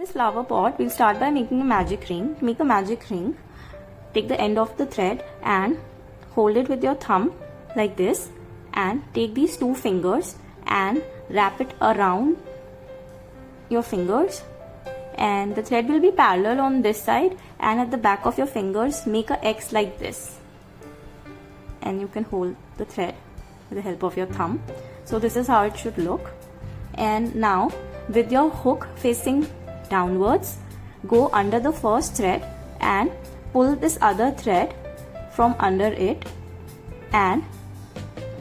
this flower pot, we'll start by making a magic ring. To make a magic ring, take the end of the thread and hold it with your thumb like this, and take these two fingers and wrap it around your fingers, and the thread will be parallel on this side, and at the back of your fingers make a X like this, and you can hold the thread with the help of your thumb. So this is how it should look. And now with your hook facing downwards, go under the first thread and pull this other thread from under it and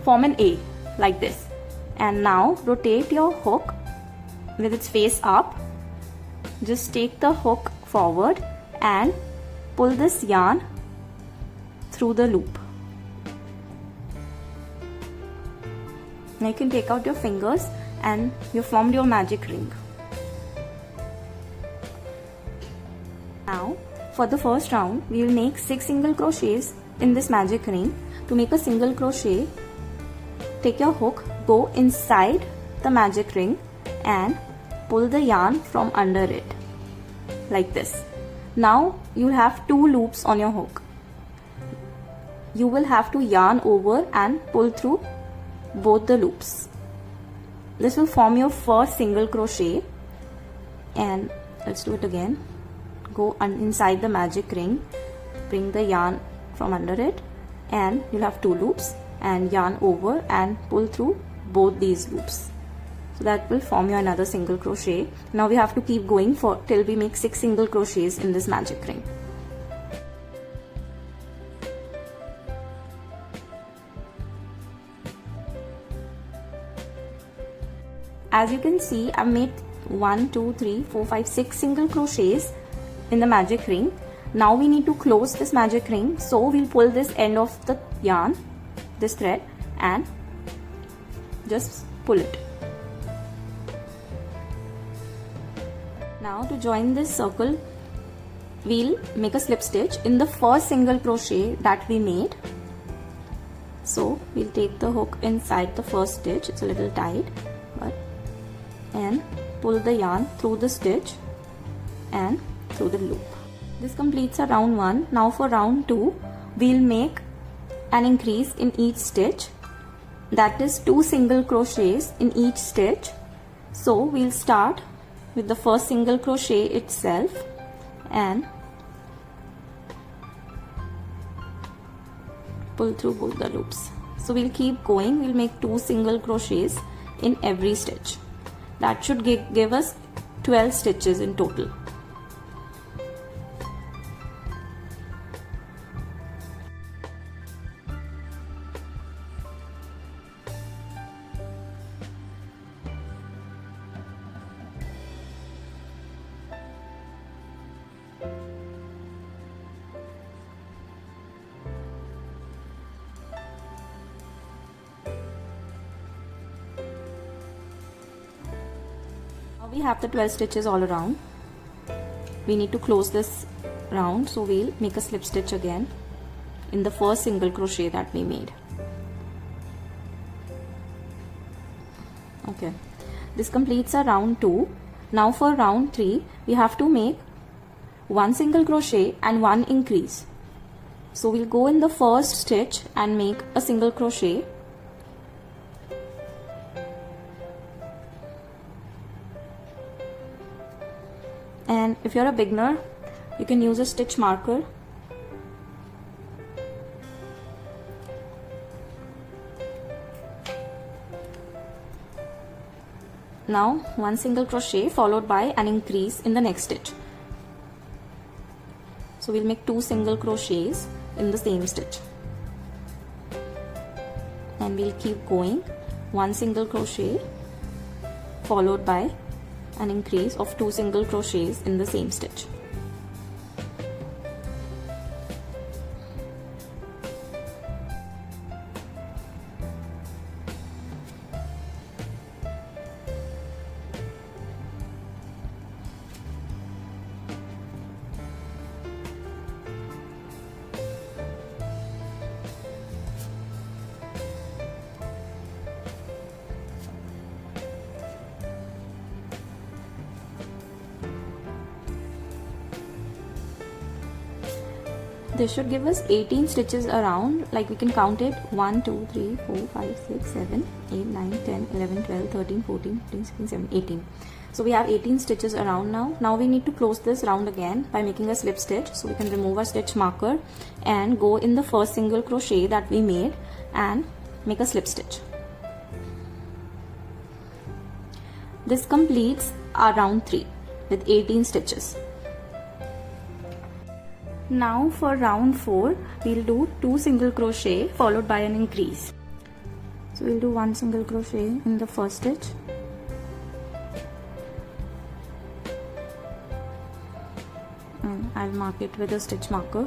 form an A like this. And now rotate your hook with its face up. Just take the hook forward and pull this yarn through the loop. Now you can take out your fingers and you formed your magic ring. Now for the first round, we will make 6 single crochets in this magic ring. To make a single crochet, take your hook, go inside the magic ring and pull the yarn from under it like this. Now you have 2 loops on your hook. You will have to yarn over and pull through both the loops. This will form your first single crochet, and let's do it again. Go inside the magic ring, bring the yarn from under it, and you'll have 2 loops, and yarn over and pull through both these loops. So that will form your another single crochet. Now we have to keep going till we make 6 single crochets in this magic ring. As you can see, I've made 1, 2, 3, 4, 5, 6 single crochets in the magic ring. Now we need to close this magic ring, so we'll pull this end of the yarn, this thread, and just pull it. Now to join this circle, we'll make a slip stitch in the first single crochet that we made. So we'll take the hook inside the first stitch, it's a little tight, and pull the yarn through the stitch and through the loop. This completes our round 1. Now for round 2, we'll make an increase in each stitch, that is 2 single crochets in each stitch. So we'll start with the first single crochet itself and pull through both the loops. So we'll keep going, we'll make 2 single crochets in every stitch. That should give us 12 stitches in total. We have the 12 stitches all around. We need to close this round, so we'll make a slip stitch again in the first single crochet that we made. Okay, this completes our round 2. Now for round 3, we have to make 1 single crochet and 1 increase. So we'll go in the first stitch and make a single crochet. And if you're a beginner, you can use a stitch marker. Now 1 single crochet followed by an increase in the next stitch. So we'll make 2 single crochets in the same stitch. And we'll keep going. 1 single crochet followed by an increase of 2 single crochets in the same stitch. this should give us 18 stitches around, like we can count it 1 2 3 4 5 6 7 8 9 10 11 12 13 14 15 16 17 18. So we have 18 stitches around now. Now we need to close this round again by making a slip stitch. So we can remove our stitch marker and go in the first single crochet that we made and make a slip stitch. This completes our round 3 with 18 stitches. Now for round 4, we'll do 2 single crochet followed by an increase. So we'll do 1 single crochet in the first stitch. And I'll mark it with a stitch marker.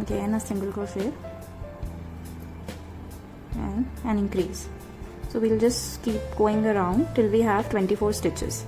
Again a single crochet and an increase. So we'll just keep going around till we have 24 stitches.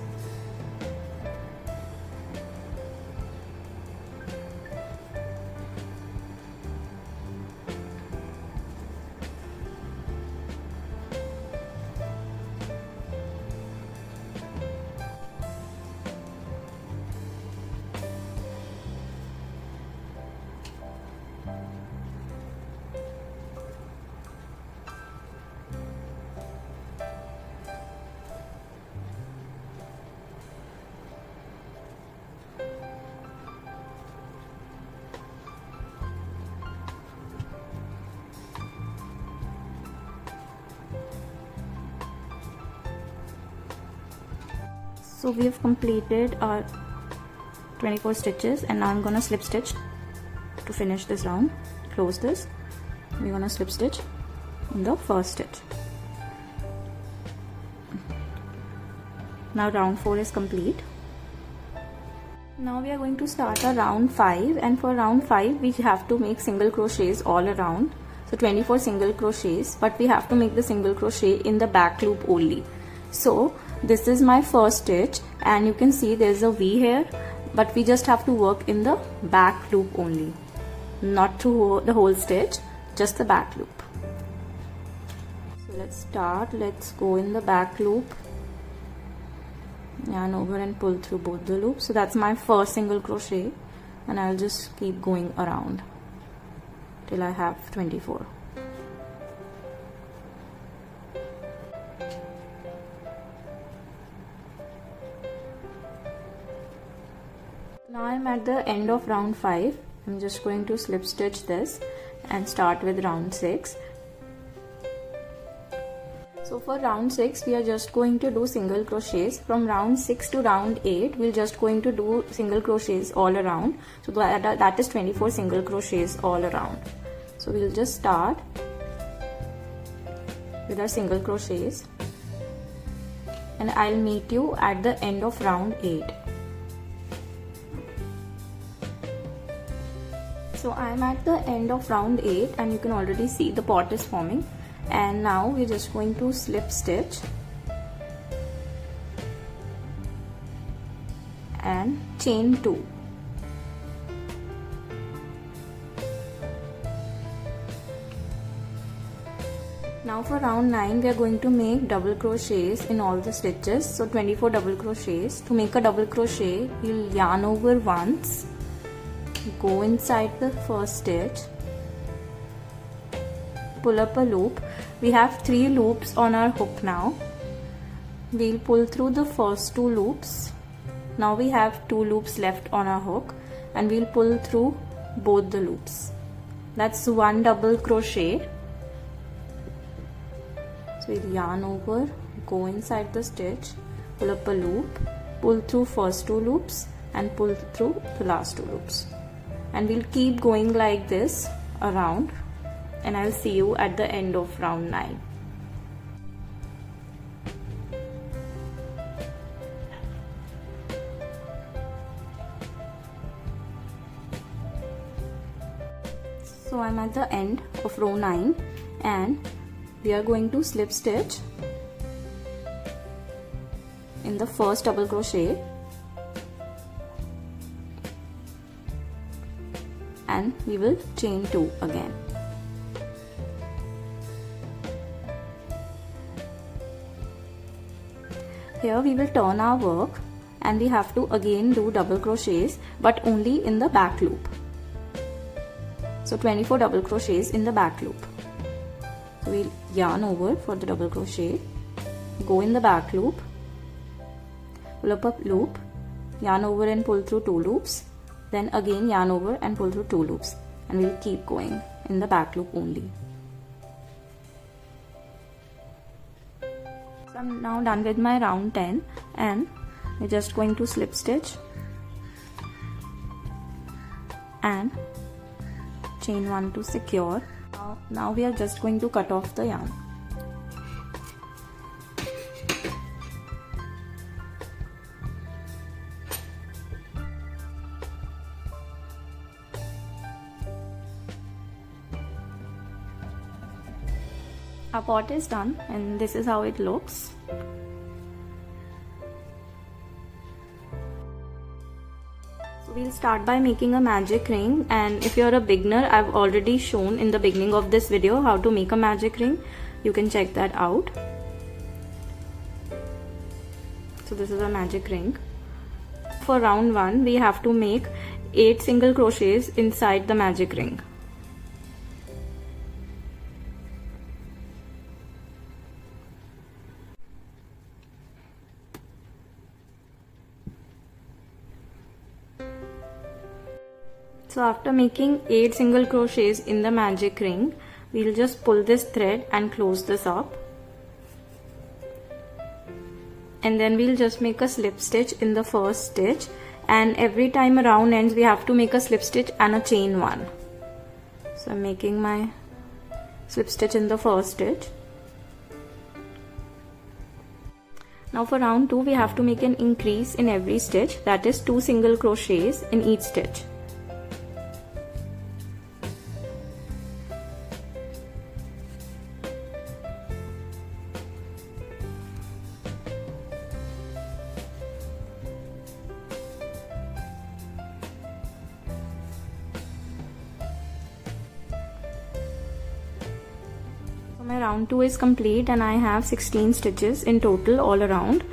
So we have completed our 24 stitches, and now I'm gonna slip stitch to finish this round. Close this. We're gonna slip stitch in the first stitch. Now round 4 is complete. Now we are going to start our round 5, and for round 5 we have to make single crochets all around. So 24 single crochets, but we have to make the single crochet in the back loop only. So this is my first stitch, and you can see there's a V here, but we just have to work in the back loop only, not through the whole stitch, just the back loop. So let's go in the back loop, yarn over and pull through both the loops. So that's my first single crochet, and I'll just keep going around till I have 24. Now I'm at the end of round 5. I'm just going to slip stitch this and start with round 6. So for round 6 we are just going to do single crochets. From round 6 to round 8 we're just going to do single crochets all around. So that is 24 single crochets all around. So we'll just start with our single crochets, and I'll meet you at the end of round 8. So I'm at the end of round 8, and you can already see the pot is forming, and now we're just going to slip stitch and chain 2. Now for round 9 we are going to make double crochets in all the stitches. So 24 double crochets. To make a double crochet, you'll yarn over once, go inside the first stitch, pull up a loop. We have 3 loops on our hook now. We'll pull through the first 2 loops. Now we have 2 loops left on our hook, and we'll pull through both the loops. That's 1 double crochet. So we'll yarn over, go inside the stitch, pull up a loop, pull through first 2 loops and pull through the last 2 loops. And we'll keep going like this around, and I'll see you at the end of round 9. So I'm at the end of row 9, and we are going to slip stitch in the first double crochet, and we will chain 2 again. Here we will turn our work and we have to again do double crochets, but only in the back loop. So 24 double crochets in the back loop. So we'll yarn over for the double crochet, go in the back loop, pull up a loop, yarn over and pull through 2 loops, then again yarn over and pull through 2 loops, and we'll keep going in the back loop only. So I'm now done with my round 10 and we're just going to slip stitch and chain 1 to secure. Now we are just going to cut off the yarn. Our pot is done and this is how it looks. So we'll start by making a magic ring, and if you're a beginner, I've already shown in the beginning of this video how to make a magic ring. You can check that out. So this is a magic ring. For round 1 we have to make 8 single crochets inside the magic ring. So after making 8 single crochets in the magic ring, we'll just pull this thread and close this up. And then we'll just make a slip stitch in the first stitch, and every time a round ends we have to make a slip stitch and a chain 1. So I'm making my slip stitch in the first stitch. Now for round 2 we have to make an increase in every stitch, that is 2 single crochets in each stitch. My round 2 is complete and I have 16 stitches in total all around.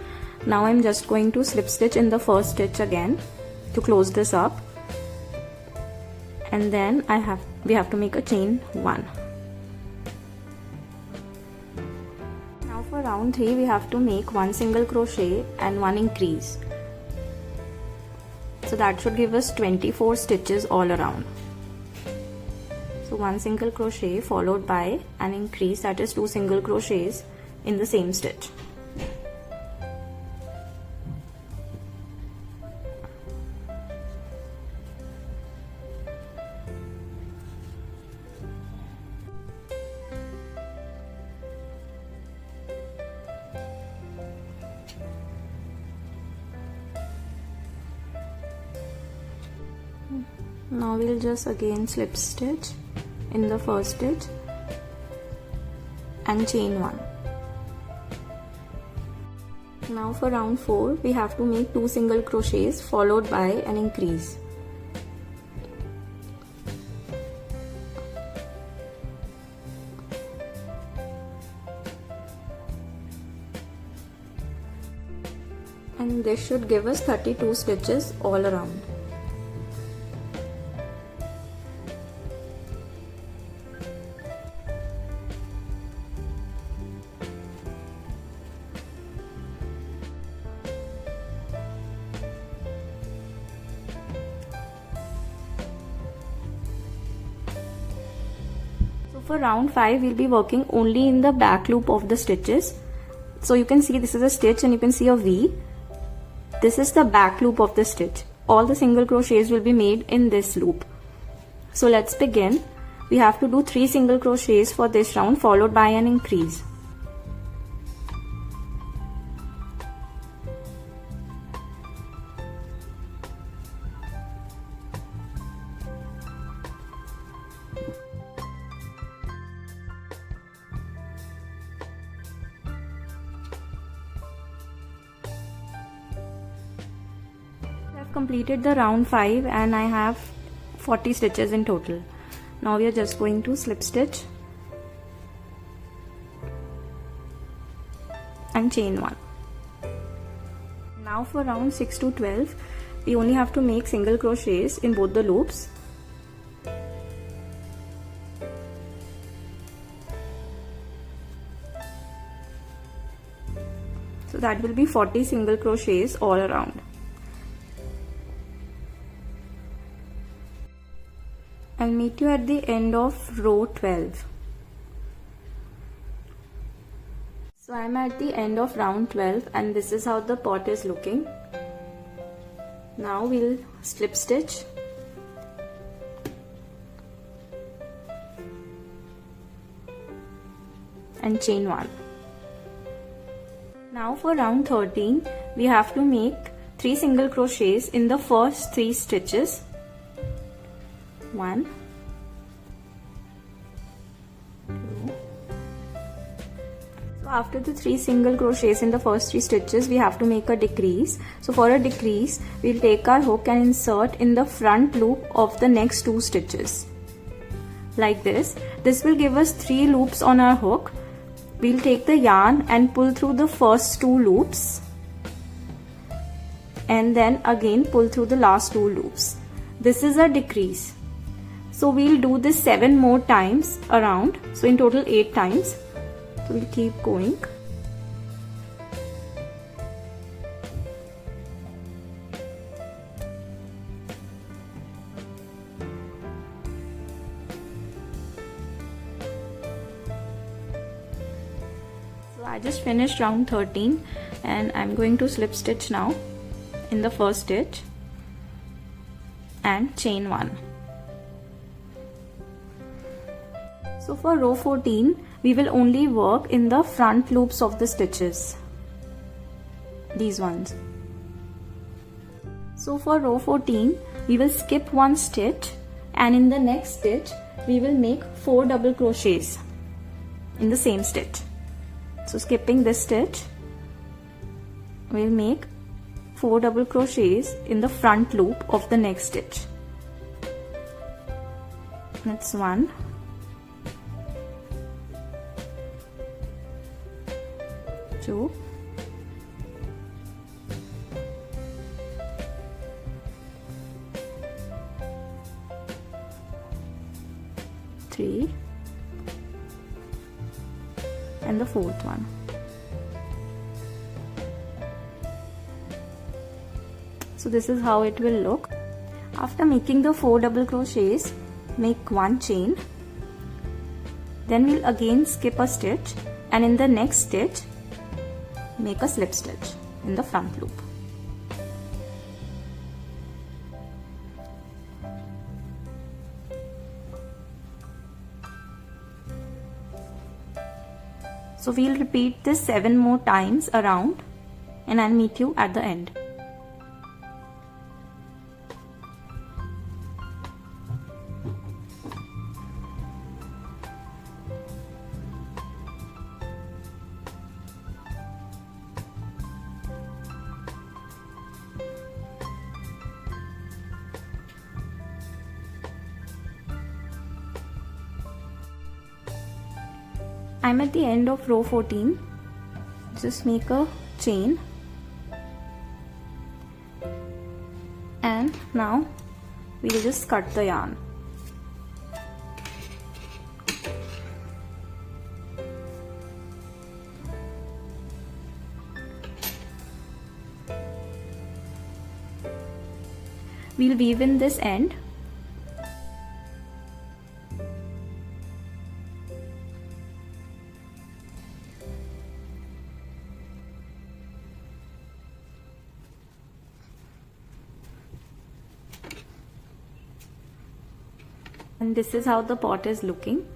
Now I'm just going to slip stitch in the first stitch again to close this up, and then we have to make a chain 1. Now for round 3 we have to make 1 single crochet and 1 increase. So that should give us 24 stitches all around. So 1 single crochet followed by an increase, that is 2 single crochets in the same stitch. Now we'll just again slip stitch in the first stitch and chain 1. Now for round 4 we have to make 2 single crochets followed by an increase. And this should give us 32 stitches all around. For round 5 we'll be working only in the back loop of the stitches. So you can see this is a stitch and you can see a V. This is the back loop of the stitch. All the single crochets will be made in this loop. So let's begin. We have to do 3 single crochets for this round followed by an increase. Completed the round 5 and I have 40 stitches in total. Now we are just going to slip stitch and chain 1. Now for round 6 to 12, we only have to make single crochets in both the loops. So that will be 40 single crochets all around. I'll meet you at the end of row 12. So I'm at the end of round 12 and this is how the pot is looking. Now we'll slip stitch. And chain 1. Now for round 13, we have to make 3 single crochets in the first 3 stitches. 1, 2. So after the 3 single crochets in the first 3 stitches, we have to make a decrease. So for a decrease, we'll take our hook and insert in the front loop of the next 2 stitches. Like this. This will give us 3 loops on our hook. We'll take the yarn and pull through the first 2 loops. And then again pull through the last 2 loops. This is a decrease. So we'll do this 7 more times around. So in total 8 times. So we'll keep going. So I just finished round 13 and I'm going to slip stitch now in the first stitch and chain 1. So for row 14, we will only work in the front loops of the stitches, these ones. So for row 14, we will skip 1 stitch and in the next stitch, we will make 4 double crochets in the same stitch. So skipping this stitch, we'll make 4 double crochets in the front loop of the next stitch. That's 1, 2, 3, and the 4th one. So this is how it will look. After making the 4 double crochets, make 1 chain. Then we'll again skip a stitch and in the next stitch, make a slip stitch in the front loop. So we'll repeat this 7 more times around and I'll meet you at the end. I'm at the end of row 14. Just make a chain and now we'll just cut the yarn. We'll weave in this end. And this is how the pot is looking.